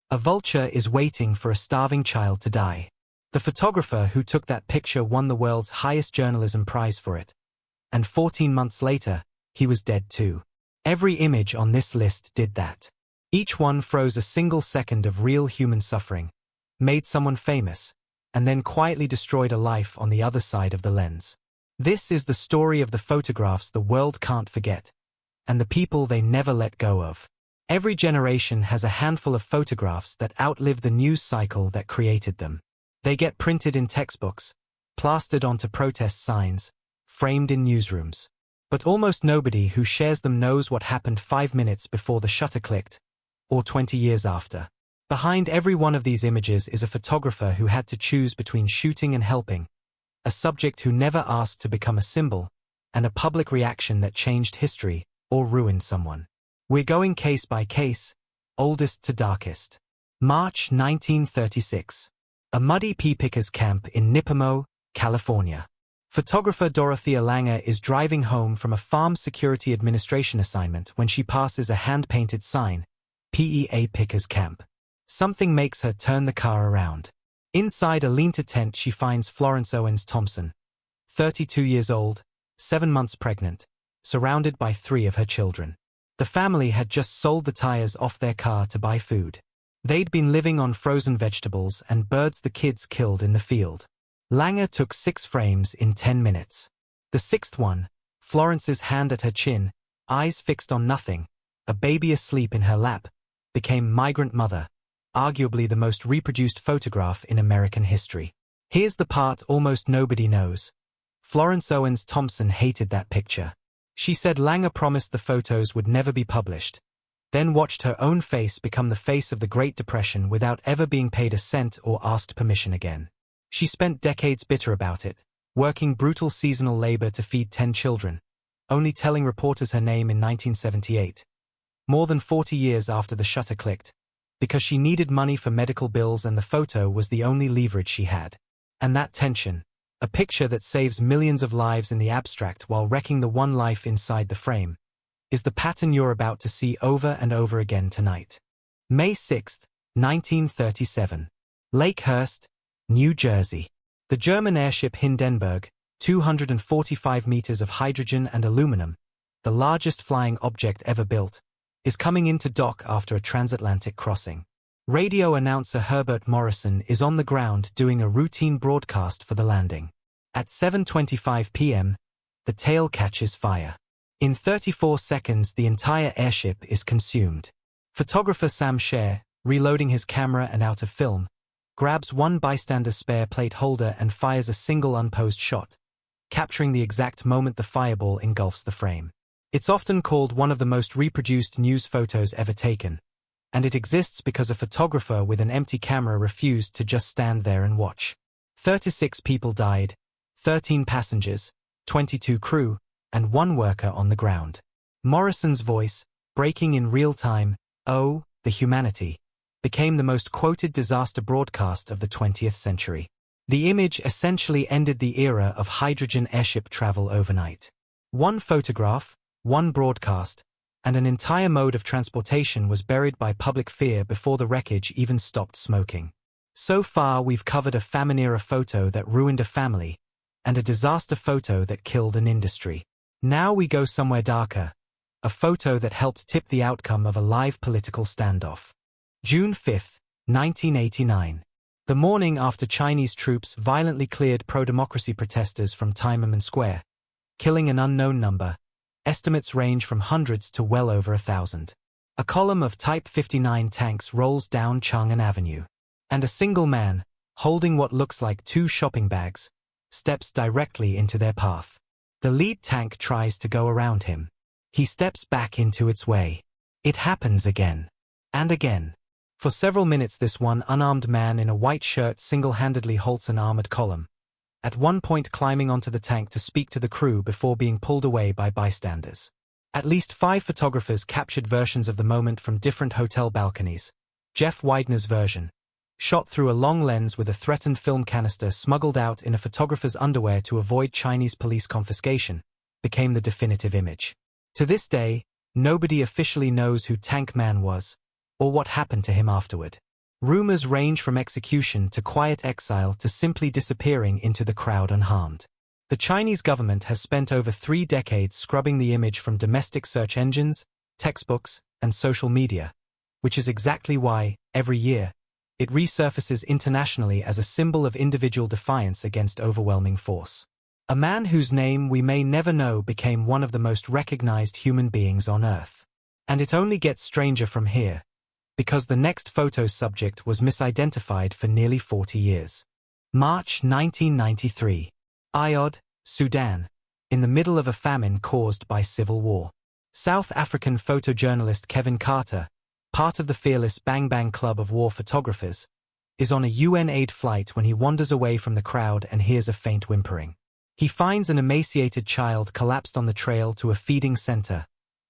A vulture is waiting for a starving child to die. The photographer who took that picture won the world's highest journalism prize for it. And 14 months later, he was dead too. Every image on this list did that. Each one froze a single second of real human suffering, made someone famous, and then quietly destroyed a life on the other side of the lens. This is the story of the photographs the world can't forget, and the people they never let go of. Every generation has a handful of photographs that outlive the news cycle that created them. They get printed in textbooks, plastered onto protest signs, framed in newsrooms. But almost nobody who shares them knows what happened 5 minutes before the shutter clicked, or 20 years after. Behind every one of these images is a photographer who had to choose between shooting and helping, a subject who never asked to become a symbol, and a public reaction that changed history or ruined someone. We're going case by case, oldest to darkest. March 1936. A muddy pea pickers camp in Nipamo, California. Photographer Dorothea Lange is driving home from a Farm Security Administration assignment when she passes a hand-painted sign, PEA Pickers Camp. Something makes her turn the car around. Inside a lean-to tent she finds Florence Owens Thompson, 32 years old, 7 months pregnant, surrounded by 3 of her children. The family had just sold the tires off their car to buy food. They'd been living on frozen vegetables and birds the kids killed in the field. Lange took 6 frames in 10 minutes. The 6th one, Florence's hand at her chin, eyes fixed on nothing, a baby asleep in her lap, became Migrant Mother, arguably the most reproduced photograph in American history. Here's the part almost nobody knows. Florence Owens Thompson hated that picture. She said Lange promised the photos would never be published, then watched her own face become the face of the Great Depression without ever being paid a cent or asked permission again. She spent decades bitter about it, working brutal seasonal labor to feed 10 children, only telling reporters her name in 1978, more than 40 years after the shutter clicked, because she needed money for medical bills and the photo was the only leverage she had. And that tension, a picture that saves millions of lives in the abstract while wrecking the one life inside the frame, is the pattern you're about to see over and over again tonight. May 6, 1937. Lakehurst, New Jersey. The German airship Hindenburg, 245 meters of hydrogen and aluminum, the largest flying object ever built, is coming into dock after a transatlantic crossing. Radio announcer Herbert Morrison is on the ground doing a routine broadcast for the landing. At 7:25 p.m., the tail catches fire. In 34 seconds, the entire airship is consumed. Photographer Sam Scher, reloading his camera and out of film, grabs one bystander's spare plate holder and fires a single unposed shot, capturing the exact moment the fireball engulfs the frame. It's often called one of the most reproduced news photos ever taken, and it exists because a photographer with an empty camera refused to just stand there and watch. 36 people died, 13 passengers, 22 crew, and 1 worker on the ground. Morrison's voice, breaking in real time, "Oh, the humanity," became the most quoted disaster broadcast of the 20th century. The image essentially ended the era of hydrogen airship travel overnight. 1 photograph, 1 broadcast, and an entire mode of transportation was buried by public fear before the wreckage even stopped smoking. So far we've covered a famine-era photo that ruined a family, and a disaster photo that killed an industry. Now we go somewhere darker, a photo that helped tip the outcome of a live political standoff. June 5, 1989. The morning after Chinese troops violently cleared pro-democracy protesters from Tiananmen Square, killing an unknown number, estimates range from hundreds to well over 1,000. A column of Type 59 tanks rolls down Chang'an Avenue, and a single man, holding what looks like 2 shopping bags, steps directly into their path. The lead tank tries to go around him. He steps back into its way. It happens again. And again. For several minutes this one unarmed man in a white shirt single-handedly halts an armored column, at one point climbing onto the tank to speak to the crew before being pulled away by bystanders. At least 5 photographers captured versions of the moment from different hotel balconies. Jeff Widener's version, shot through a long lens with a threatened film canister smuggled out in a photographer's underwear to avoid Chinese police confiscation, became the definitive image. To this day, nobody officially knows who Tank Man was, or what happened to him afterward. Rumors range from execution to quiet exile to simply disappearing into the crowd unharmed. The Chinese government has spent over 3 decades scrubbing the image from domestic search engines, textbooks, and social media, which is exactly why, every year, it resurfaces internationally as a symbol of individual defiance against overwhelming force. A man whose name we may never know became one of the most recognized human beings on Earth. And it only gets stranger from here, because the next photo subject was misidentified for nearly 40 years. March 1993. Ayod, Sudan. In the middle of a famine caused by civil war. South African photojournalist Kevin Carter, part of the fearless Bang Bang Club of war photographers, is on a UN aid flight when he wanders away from the crowd and hears a faint whimpering. He finds an emaciated child collapsed on the trail to a feeding center,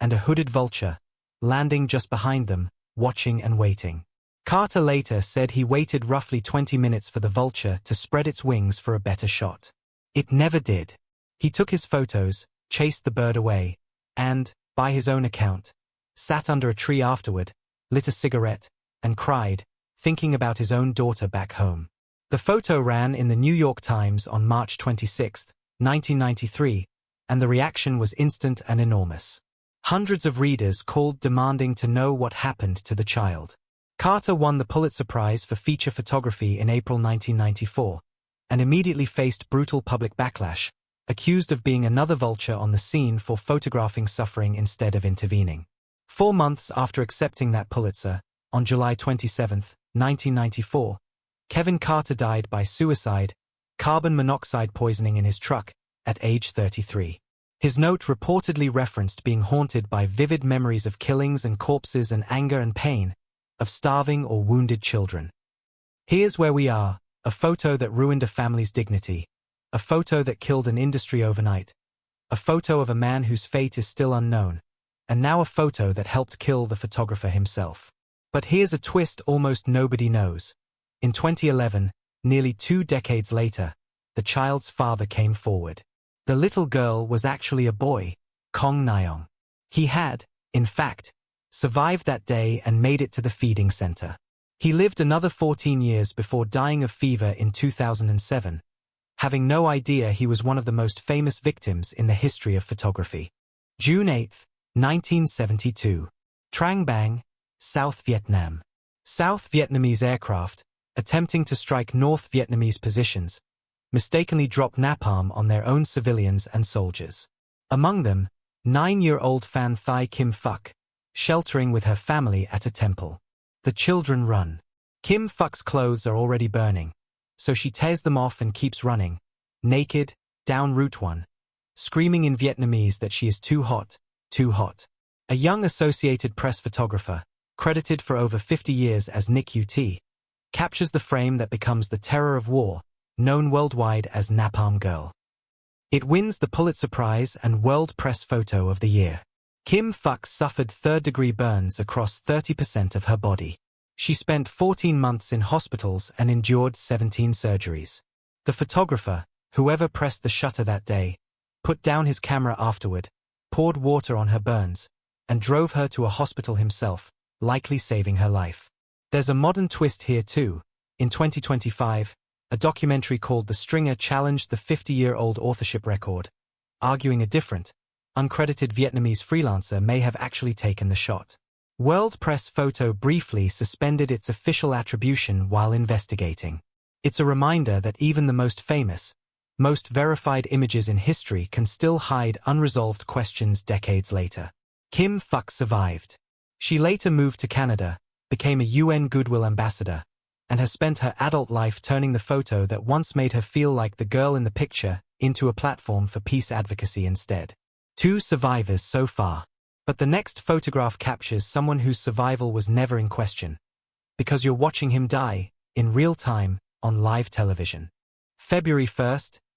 and a hooded vulture, landing just behind them, watching and waiting. Carter later said he waited roughly 20 minutes for the vulture to spread its wings for a better shot. It never did. He took his photos, chased the bird away, and, by his own account, sat under a tree afterward, lit a cigarette, and cried, thinking about his own daughter back home. The photo ran in the New York Times on March 26, 1993, and the reaction was instant and enormous. Hundreds of readers called demanding to know what happened to the child. Carter won the Pulitzer Prize for feature photography in April 1994, and immediately faced brutal public backlash, accused of being another vulture on the scene for photographing suffering instead of intervening. 4 months after accepting that Pulitzer, on July 27, 1994, Kevin Carter died by suicide, carbon monoxide poisoning in his truck, at age 33. His note reportedly referenced being haunted by vivid memories of killings and corpses and anger and pain, of starving or wounded children. Here's where we are, a photo that ruined a family's dignity, a photo that killed an industry overnight, a photo of a man whose fate is still unknown, and now a photo that helped kill the photographer himself. But here's a twist almost nobody knows. In 2011, nearly 2 decades later, the child's father came forward. The little girl was actually a boy, Kong Nyong. He had, in fact, survived that day and made it to the feeding center. He lived another 14 years before dying of fever in 2007, having no idea he was one of the most famous victims in the history of photography. June 8, 1972. Trang Bang, South Vietnam. South Vietnamese aircraft, attempting to strike North Vietnamese positions, mistakenly dropped napalm on their own civilians and soldiers. Among them, 9-year-old Phan Thai Kim Phuc, sheltering with her family at a temple. The children run. Kim Phuc's clothes are already burning, so she tears them off and keeps running, naked, down Route 1, screaming in Vietnamese that she is too hot, too hot. A young Associated Press photographer, credited for over 50 years as Nick Ut, captures the frame that becomes the terror of war, known worldwide as Napalm Girl. It wins the Pulitzer Prize and World Press Photo of the Year. Kim Phuc suffered third-degree burns across 30% of her body. She spent 14 months in hospitals and endured 17 surgeries. The photographer, whoever pressed the shutter that day, put down his camera afterward, poured water on her burns, and drove her to a hospital himself, likely saving her life. There's a modern twist here too. In 2025, a documentary called The Stringer challenged the 50-year-old authorship record, arguing a different, uncredited Vietnamese freelancer may have actually taken the shot. World Press Photo briefly suspended its official attribution while investigating. It's a reminder that even the most famous, most verified images in history can still hide unresolved questions decades later. Kim Phuc survived. She later moved to Canada, became a UN Goodwill ambassador, and has spent her adult life turning the photo that once made her feel like the girl in the picture into a platform for peace advocacy instead. 2 survivors so far. But the next photograph captures someone whose survival was never in question, because you're watching him die, in real time, on live television. February 1,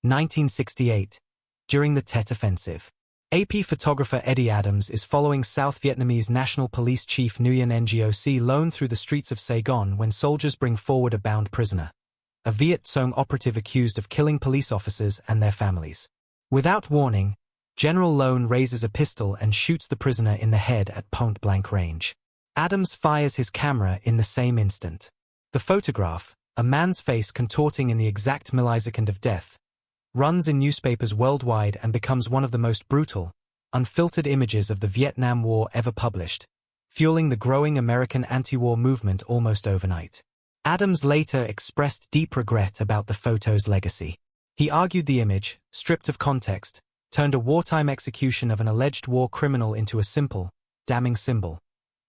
1968, during the Tet Offensive. AP photographer Eddie Adams is following South Vietnamese National Police Chief Nguyen Ngoc Loan through the streets of Saigon when soldiers bring forward a bound prisoner, a Viet Cong operative accused of killing police officers and their families. Without warning, General Loan raises a pistol and shoots the prisoner in the head at point-blank range. Adams fires his camera in the same instant. The photograph, a man's face contorting in the exact millisecond of death, runs in newspapers worldwide and becomes one of the most brutal, unfiltered images of the Vietnam War ever published, fueling the growing American anti-war movement almost overnight. Adams later expressed deep regret about the photo's legacy. He argued the image, stripped of context, turned a wartime execution of an alleged war criminal into a simple, damning symbol,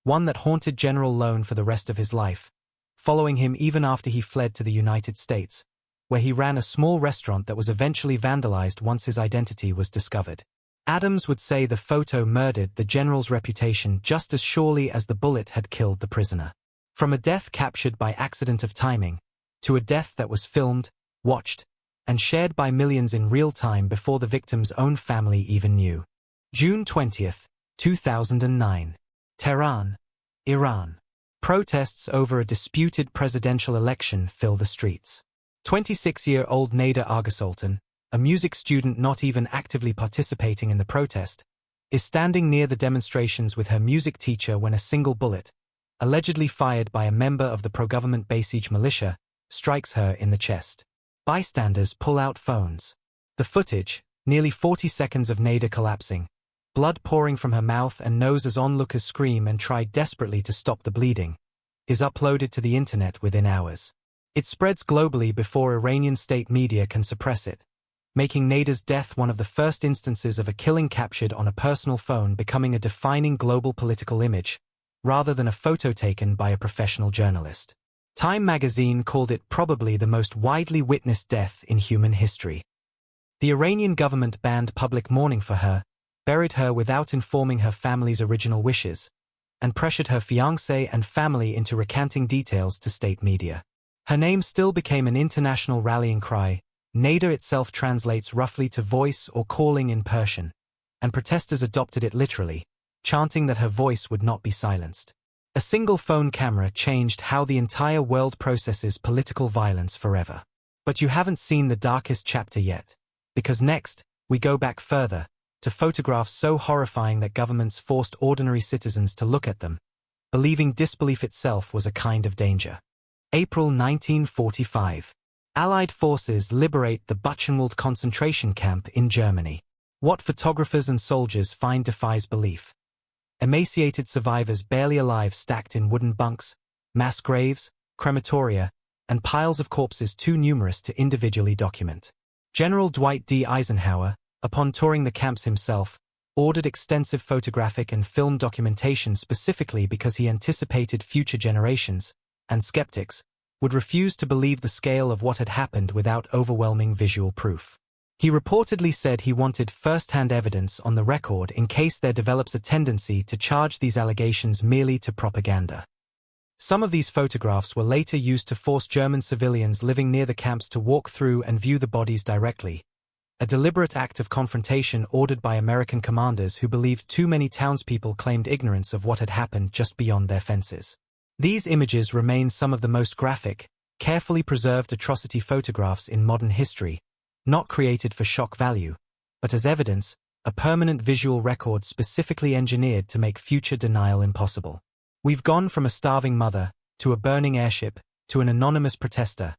one that haunted General Lone for the rest of his life, following him even after he fled to the United States, where he ran a small restaurant that was eventually vandalized once his identity was discovered. Adams would say the photo murdered the general's reputation just as surely as the bullet had killed the prisoner. From a death captured by accident of timing, to a death that was filmed, watched, and shared by millions in real time before the victim's own family even knew. June 20, 2009. Tehran, Iran. Protests over a disputed presidential election fill the streets. 26-year-old Nada Argasultan, a music student not even actively participating in the protest, is standing near the demonstrations with her music teacher when a single bullet, allegedly fired by a member of the pro-government Basij militia, strikes her in the chest. Bystanders pull out phones. The footage, nearly 40 seconds of Nada collapsing, blood pouring from her mouth and nose as onlookers scream and try desperately to stop the bleeding, is uploaded to the internet within hours. It spreads globally before Iranian state media can suppress it, making Nada's death one of the first instances of a killing captured on a personal phone becoming a defining global political image, rather than a photo taken by a professional journalist. Time magazine called it probably the most widely witnessed death in human history. The Iranian government banned public mourning for her, buried her without informing her family's original wishes, and pressured her fiancé and family into recanting details to state media. Her name still became an international rallying cry. Nada itself translates roughly to voice or calling in Persian, and protesters adopted it literally, chanting that her voice would not be silenced. A single phone camera changed how the entire world processes political violence forever. But you haven't seen the darkest chapter yet, because next, we go back further, to photographs so horrifying that governments forced ordinary citizens to look at them, believing disbelief itself was a kind of danger. April 1945. Allied forces liberate the Buchenwald concentration camp in Germany. What photographers and soldiers find defies belief. Emaciated survivors barely alive stacked in wooden bunks, mass graves, crematoria, and piles of corpses too numerous to individually document. General Dwight D. Eisenhower, upon touring the camps himself, ordered extensive photographic and film documentation specifically because he anticipated future generations, and skeptics, would refuse to believe the scale of what had happened without overwhelming visual proof. He reportedly said he wanted first-hand evidence on the record in case there develops a tendency to charge these allegations merely to propaganda. Some of these photographs were later used to force German civilians living near the camps to walk through and view the bodies directly, a deliberate act of confrontation ordered by American commanders who believed too many townspeople claimed ignorance of what had happened just beyond their fences. These images remain some of the most graphic, carefully preserved atrocity photographs in modern history, not created for shock value, but as evidence, a permanent visual record specifically engineered to make future denial impossible. We've gone from a starving mother, to a burning airship, to an anonymous protester,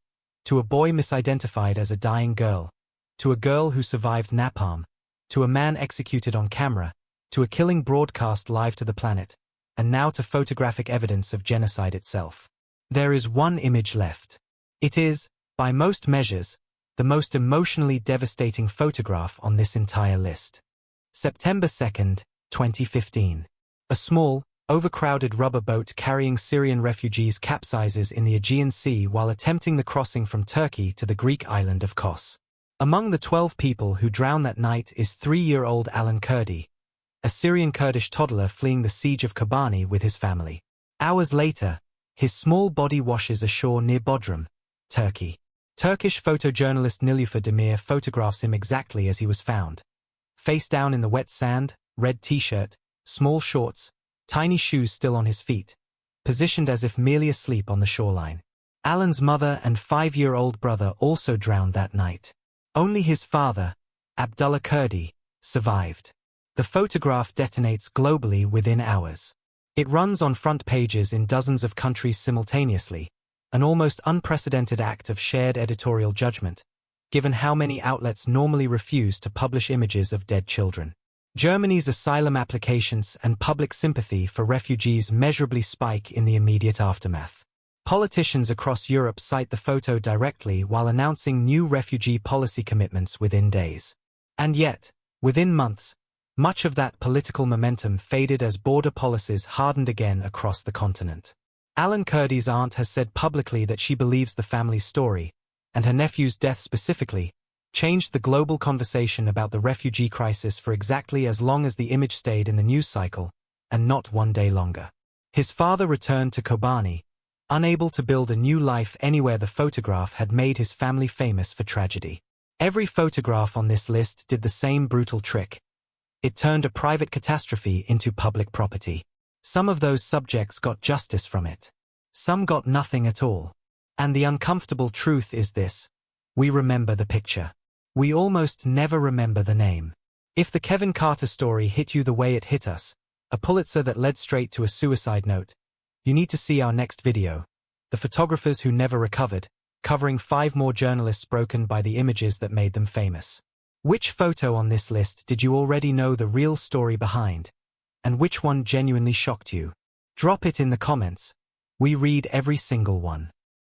to a boy misidentified as a dying girl, to a girl who survived napalm, to a man executed on camera, to a killing broadcast live to the planet, and now to photographic evidence of genocide itself. There is one image left. It is, by most measures, the most emotionally devastating photograph on this entire list. September 2, 2015. A small, overcrowded rubber boat carrying Syrian refugees capsizes in the Aegean Sea while attempting the crossing from Turkey to the Greek island of Kos. Among the 12 people who drowned that night is 3-year-old Alan Kurdi, a Syrian Kurdish toddler fleeing the siege of Kobani with his family. Hours later, his small body washes ashore near Bodrum, Turkey. Turkish photojournalist Nilüfer Demir photographs him exactly as he was found. Face down in the wet sand, red t-shirt, small shorts, tiny shoes still on his feet, positioned as if merely asleep on the shoreline. Alan's mother and 5-year-old brother also drowned that night. Only his father, Abdullah Kurdi, survived. The photograph detonates globally within hours. It runs on front pages in dozens of countries simultaneously, an almost unprecedented act of shared editorial judgment, given how many outlets normally refuse to publish images of dead children. Germany's asylum applications and public sympathy for refugees measurably spike in the immediate aftermath. Politicians across Europe cite the photo directly while announcing new refugee policy commitments within days. And yet, within months, much of that political momentum faded as border policies hardened again across the continent. Alan Kurdi's aunt has said publicly that she believes the family's story, and her nephew's death specifically, changed the global conversation about the refugee crisis for exactly as long as the image stayed in the news cycle, and not one day longer. His father returned to Kobani, unable to build a new life anywhere the photograph had made his family famous for tragedy. Every photograph on this list did the same brutal trick. It turned a private catastrophe into public property. Some of those subjects got justice from it. Some got nothing at all. And the uncomfortable truth is this: we remember the picture. We almost never remember the name. If the Kevin Carter story hit you the way it hit us, a Pulitzer that led straight to a suicide note, you need to see our next video, The Photographers Who Never Recovered, covering 5 more journalists broken by the images that made them famous. Which photo on this list did you already know the real story behind? And which one genuinely shocked you? Drop it in the comments. We read every single one.